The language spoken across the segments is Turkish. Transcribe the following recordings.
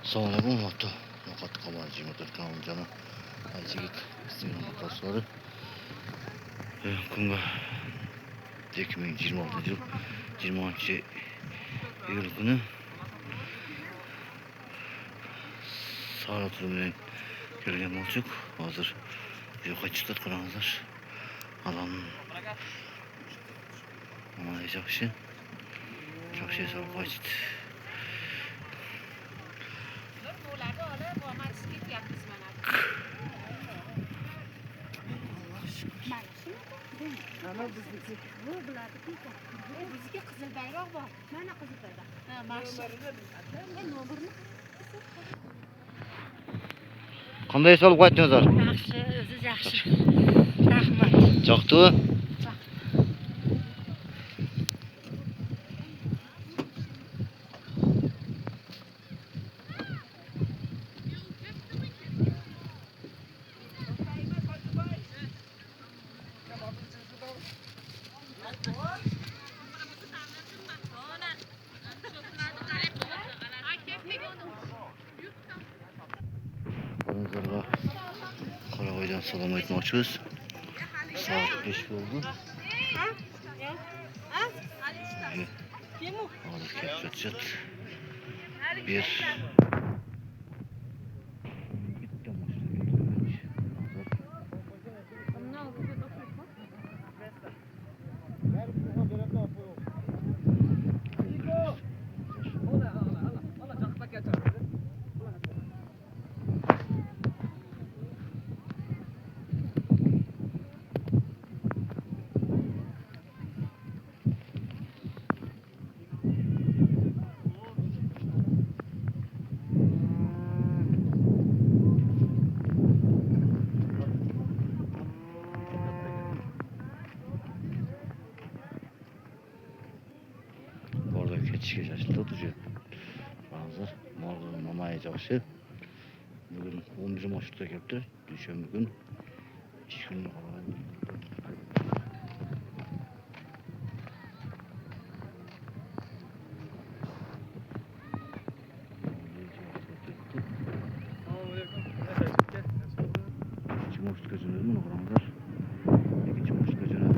Sonra bu moto yokat kabarcı motor kanalcana ayçigit isteyen motorları kunga 2026 yıl 20. iyul günü saat turumdan kelgen bolçuk. Hazır yoka çıktık karanızlar. Alanın ama жақсы салып қайтты. Ama bizdeki bu bulardaki bizdeki kızıl bayrak var. Mana kızıl bayrak. Ha, marşı. Nomerni. Qanday salib qaytdingizlar? Yaxshi, o'zi yaxshi. Rahmat. Yoqdimi? Qonuzlarga Qarag'oydan salom aytmoqchimiz. Soat 5 bo'ldi. Hozir kelib ketishadi. Bir bitta mashina keltirganmish. Orada ketishga shoshildi o'zi. Hozir Mamay yaxshi. Bugun 11 martda kelibdi. Dushanba kun 2 kun qolgan. Чемошка жөнөдү муну караңыздар. Эки чемошка жөнөдү.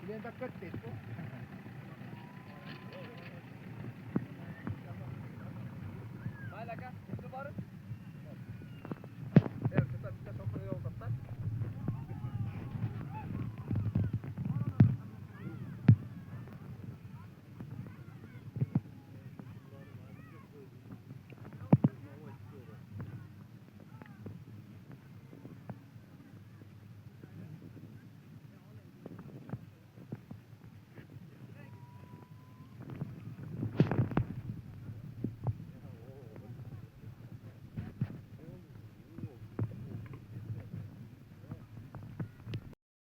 Diventa perfetto.